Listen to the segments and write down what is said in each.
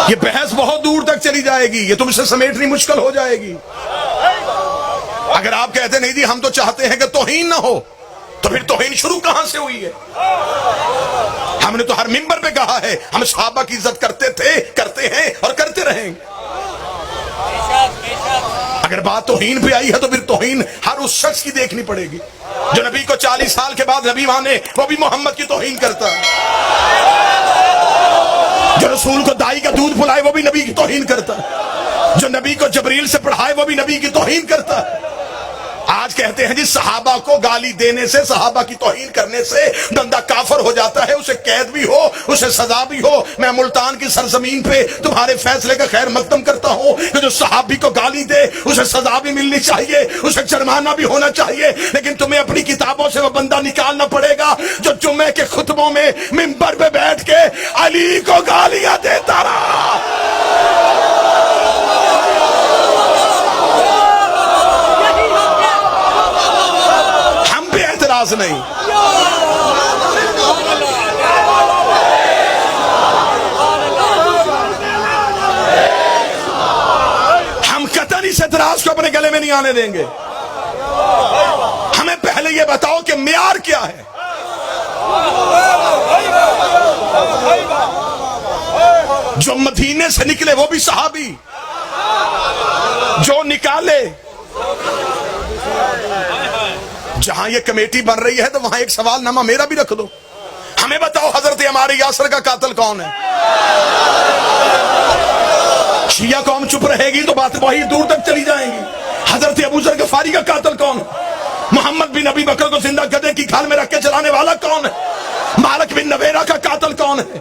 یہ بحث بہت دور تک چلی جائے گی، یہ تم سے سمیٹنی مشکل ہو جائے گی۔ اگر آپ کہتے نہیں جی ہم تو چاہتے ہیں کہ توہین نہ ہو، تو پھر توہین شروع کہاں سے ہوئی ہے؟ ہم نے تو ہر منبر پہ کہا ہے ہم صحابہ کی عزت کرتے تھے، کرتے ہیں اور کرتے رہیں گے۔ اگر بات توہین پہ آئی ہے تو پھر توہین ہر اس شخص کی دیکھنی پڑے گی جو نبی کو 40 سال کے بعد نبی مانے، وہ بھی محمد کی توہین کرتا ہے۔ جو رسول کو دائی کا دودھ پلائے وہ بھی نبی کی توہین کرتا ہے۔ جو نبی کو جبریل سے پڑھائے وہ بھی نبی کی توہین کرتا ہے۔ آج کہتے ہیں جی صحابہ کو گالی دینے سے، صحابہ کی توہین کرنے سے بندہ کافر ہو جاتا ہے، اسے قید بھی ہو، اسے سزا بھی ہو۔ میں ملتان کی سرزمین پہ تمہارے فیصلے کا خیر مقدم کرتا ہوں کہ جو صحابی کو گالی دے اسے سزا بھی ملنی چاہیے، اسے جرمانہ بھی ہونا چاہیے، لیکن تمہیں اپنی کتابوں سے وہ بندہ نکالنا پڑے گا جو جمعے کے خطبوں میں منبر پہ بیٹھ کے علی کو گالیاں دیتا رہا۔ نہیں ہم قطعاً اس اعتراض کو اپنے گلے میں نہیں آنے دیں گے۔ ہمیں پہلے یہ بتاؤ کہ معیار کیا ہے؟ جو مدینے سے نکلے وہ بھی صحابی، جو نکالے۔ جہاں یہ کمیٹی بن رہی ہے تو وہاں ایک سوال نامہ میرا بھی رکھ دو، ہمیں بتاؤ حضرت عمار یاسر کا قاتل کون ہے؟ شیعہ قوم چپ رہے گی تو بات وہی دور تک چلی جائیں گی۔ حضرت ابو ذر غفاری کا قاتل کون ہے؟ محمد بن نبی بکر کو زندہ گدھے کی کھال میں رکھ کے چلانے والا کون ہے؟ مالک بن نویرہ کا قاتل کون ہے؟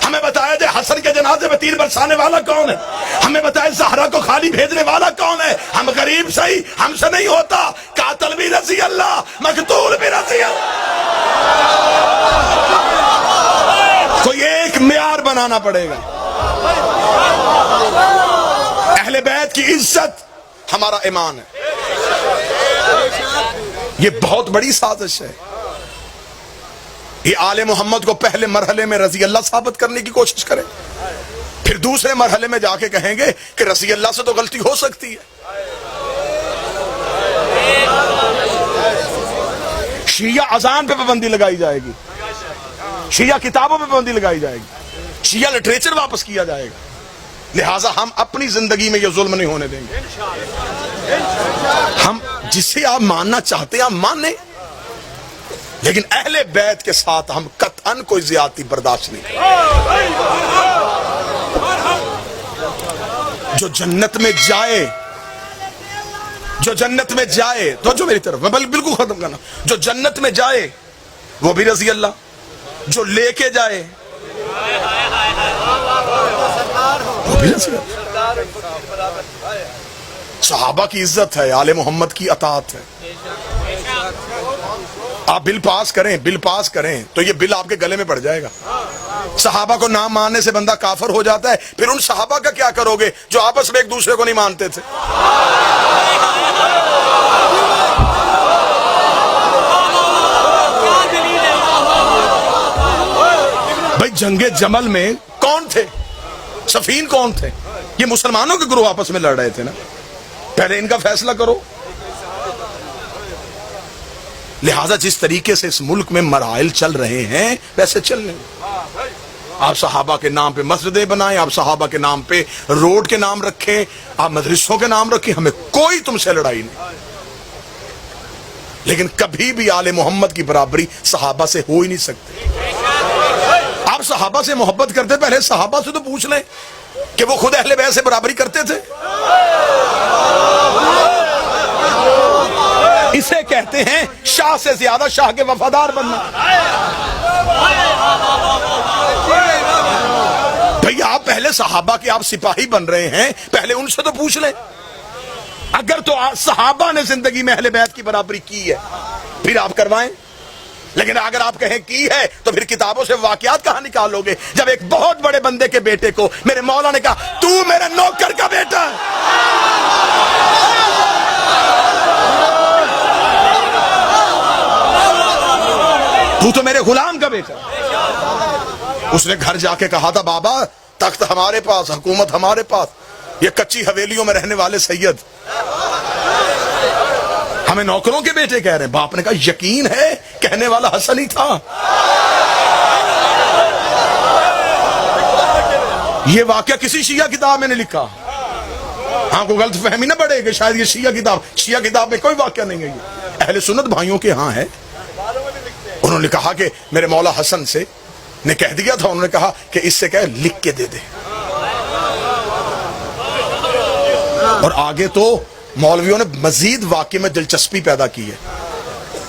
ہمیں بتایا جائے حسن کے جنازے میں تیر برسانے والا کون ہے؟ ہمیں بتایا زہرا کو خالی بھیجنے والا کون ہے؟ ہم غریب صحیح، ہم سے نہیں ہوتا، قاتل بھی رضی اللہ، مقتول بھی رضی اللہ۔ کوئی ایک معیار بنانا پڑے گا۔ اہل بیت کی عزت ہمارا ایمان ہے۔ یہ بہت بڑی سازش ہے۔ یہ آل محمد کو پہلے مرحلے میں رضی اللہ ثابت کرنے کی کوشش کریں، پھر دوسرے مرحلے میں جا کے کہیں گے کہ رضی اللہ سے تو غلطی ہو سکتی ہے۔ شیعہ اذان پہ پابندی لگائی جائے گی، شیعہ کتابوں پہ پابندی لگائی جائے گی، شیعہ لٹریچر واپس کیا جائے گا۔ لہٰذا ہم اپنی زندگی میں یہ ظلم نہیں ہونے دیں گے۔ ہم جسے آپ ماننا چاہتے ہیں آپ مانیں، لیکن اہل بیت کے ساتھ ہم قطعاً کوئی زیادتی برداشت نہیں۔ جو جنت میں جائے، جو جنت میں جائے، تو جو میری طرف میں بالکل ختم کرنا، جو جنت میں جائے وہ بھی رضی اللہ، جو لے کے جائے وہ بھی رضی اللہ۔ صحابہ کی عزت ہے، آل محمد کی اطاعت ہے۔ آپ بل پاس کریں، بل پاس کریں تو یہ بل آپ کے گلے میں پڑ جائے گا۔ صحابہ کو نہ ماننے سے بندہ کافر ہو جاتا ہے، پھر ان صحابہ کا کیا کرو گے جو آپس میں ایک دوسرے کو نہیں مانتے تھے؟ بھائی جنگ جمل میں کون تھے؟ صفین کون تھے؟ یہ مسلمانوں کے گروہ آپس میں لڑ رہے تھے نا، پہلے ان کا فیصلہ کرو۔ لہٰذا جس طریقے سے اس ملک میں مراحل چل رہے ہیں ویسے چلنے، آپ صحابہ کے نام پہ مسجدیں بنائیں، آپ صحابہ کے نام پہ روڈ کے نام رکھیں، آپ مدرسوں کے نام رکھیں، ہمیں کوئی تم سے لڑائی نہیں، لیکن کبھی بھی آل محمد کی برابری صحابہ سے ہو ہی نہیں سکتی۔ آپ صحابہ سے محبت کرتے، پہلے صحابہ سے تو پوچھ لیں کہ وہ خود اہل بیت سے برابری کرتے تھے۔ اسے کہتے ہیں شاہ سے زیادہ شاہ کے وفادار بننا۔ بھئی آپ پہلے صحابہ کے آپ سپاہی بن رہے ہیں، پہلے ان سے تو پوچھ لیں۔ اگر تو صحابہ نے زندگی میں اہل بیت کی برابری کی ہے پھر آپ کروائیں، لیکن اگر آپ کہیں کی ہے تو پھر کتابوں سے واقعات کہاں نکالو گے؟ جب ایک بہت بڑے بندے کے بیٹے کو میرے مولا نے کہا تو میرے نوکر کا بیٹا ہے، تو میرے غلام کا بیٹا۔ اس نے گھر جا کے کہا تھا بابا تخت ہمارے پاس، حکومت ہمارے پاس، یہ کچی حویلیوں میں رہنے والے سید ہمیں نوکروں کے بیٹے کہہ رہے ہیں۔ باپ نے کہا یقین ہے کہنے والا حسن ہی تھا۔ یہ واقعہ کسی شیعہ کتاب میں نے لکھا، ہاں کو غلط فہمی نہ بڑھے کہ شاید یہ شیعہ کتاب میں کوئی واقعہ نہیں ہے، یہ اہل سنت بھائیوں کے ہاں ہے۔ انہوں نے کہا کہ میرے مولا حسن سے نے کہہ دیا تھا، انہوں نے کہا کہ اس سے کہے لکھ کے دے دے، اور آگے تو مولویوں نے مزید واقعے میں دلچسپی پیدا کی ہے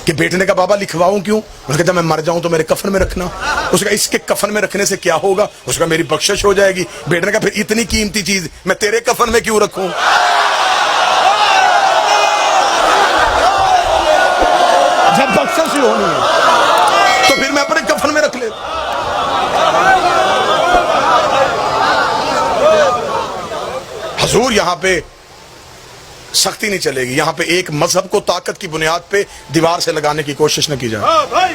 کہ بیٹے نے کہا بابا لکھواؤں کیوں؟ اس نے کہا جب میں مر جاؤں تو میرے کفن میں رکھنا۔ اس نے کہا اس کے کفن میں رکھنے سے کیا ہوگا؟ اس نے کہا میری بخشش ہو جائے گی۔ بیٹے نے کہا پھر اتنی قیمتی چیز میں تیرے کفن میں کیوں رکھوں؟ جب بخشش ہی ہونی ہے تو پھر میں اپنے کفن میں رکھ لیتا۔ حضور یہاں پہ سختی نہیں چلے گی، یہاں پہ ایک مذہب کو طاقت کی بنیاد پہ دیوار سے لگانے کی کوشش نہ کی جائے۔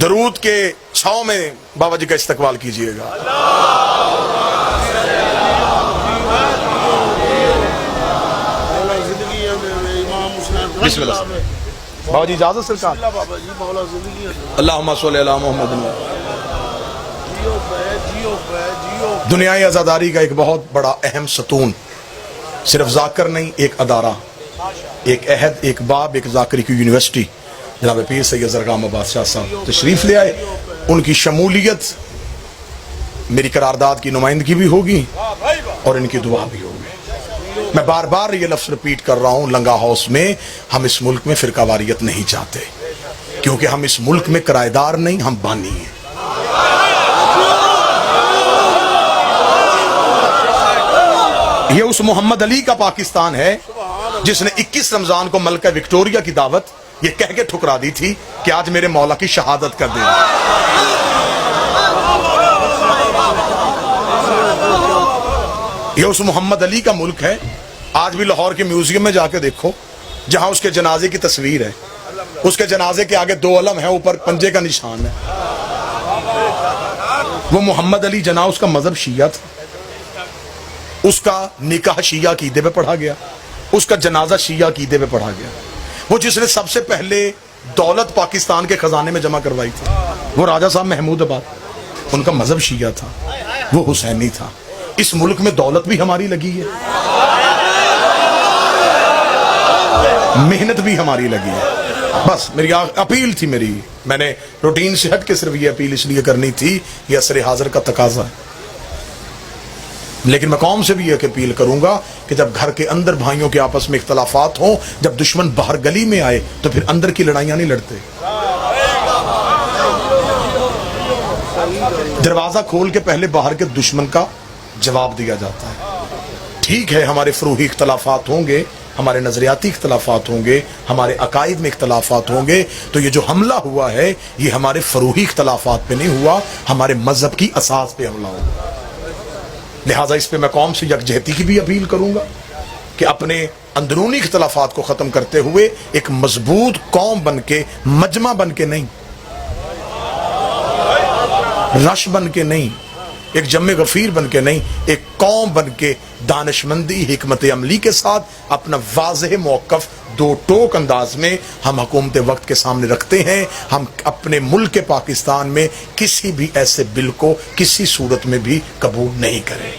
درود کے چھاؤں میں بابا جی کا استقبال کیجئے گا۔ بسم اللہ بابا جی اجازت سرکار، اللہم صلی علی محمد۔ دنیای عزاداری کا ایک بہت بڑا اہم ستون صرف ذاکر نہیں، ایک ادارہ، ایک عہد، ایک باب، ایک ذاکری کی یونیورسٹی جناب پیر سید زرگام عباس شاہ صاحب تشریف لے آئے۔ ان کی شمولیت میری قرارداد کی نمائندگی بھی ہوگی اور ان کی دعا بھی ہوگی۔ میں بار بار یہ لفظ رپیٹ کر رہا ہوں، لنگا ہاؤس میں ہم اس ملک میں فرقہ واریت نہیں چاہتے، کیونکہ ہم اس ملک میں کرایہ دار نہیں، ہم بانی ہیں۔ یہ اس محمد علی کا پاکستان ہے جس نے 21 رمضان کو ملکہ وکٹوریہ کی دعوت یہ کہہ کے ٹھکرا دی تھی کہ آج میرے مولا کی شہادت کر دیں۔ یہ اس محمد علی کا ملک ہے۔ آج بھی لاہور کے میوزیم میں جا کے دیکھو، جہاں اس کے جنازے کی تصویر ہے، اس کے جنازے کے آگے 2 علم ہیں، اوپر پنجے کا نشان ہے۔ وہ محمد علی جناح، اس کا مذہب شیعہ تھا، اس کا نکاح شیعہ عقیدے پہ پڑھا گیا، اس کا جنازہ شیعہ عقیدے پہ پڑھا گیا۔ وہ جس نے سب سے پہلے دولت پاکستان کے خزانے میں جمع کروائی تھی، وہ راجہ صاحب محمود آباد، ان کا مذہب شیعہ تھا، وہ حسینی تھا۔ اس ملک میں دولت بھی ہماری لگی ہے، محنت بھی ہماری لگی ہے۔ بس میری اپیل تھی، میں نے روٹین سے ہٹ کے صرف یہ اپیل اس لیے کرنی تھی، یہ عصر حاضر کا تقاضا ہے۔ لیکن میں قوم سے بھی یہ اپیل کروں گا کہ جب گھر کے اندر بھائیوں کے آپس میں اختلافات ہوں، جب دشمن باہر گلی میں آئے تو پھر اندر کی لڑائیاں نہیں لڑتے۔ دروازہ کھول کے پہلے باہر کے دشمن کا جواب دیا جاتا ہے۔ ٹھیک ہے ہمارے فروعی اختلافات ہوں گے، ہمارے نظریاتی اختلافات ہوں گے، ہمارے عقائد میں اختلافات ہوں گے، تو یہ جو حملہ ہوا ہے یہ ہمارے فروعی اختلافات پہ نہیں ہوا، ہمارے مذہب کی اساس پہ حملہ ہوا۔ لہٰذا اس پہ میں قوم سے یکجہتی کی بھی اپیل کروں گا کہ اپنے اندرونی اختلافات کو ختم کرتے ہوئے ایک مضبوط قوم بن کے، مجمع بن کے نہیں، رش بن کے نہیں، ایک جمع غفیر بن کے نہیں، ایک قوم بن کے دانشمندی، حکمت عملی کے ساتھ اپنا واضح موقف 2 ٹوک انداز میں ہم حکومت وقت کے سامنے رکھتے ہیں۔ ہم اپنے ملک کے پاکستان میں کسی بھی ایسے بل کو کسی صورت میں بھی قبول نہیں کریں۔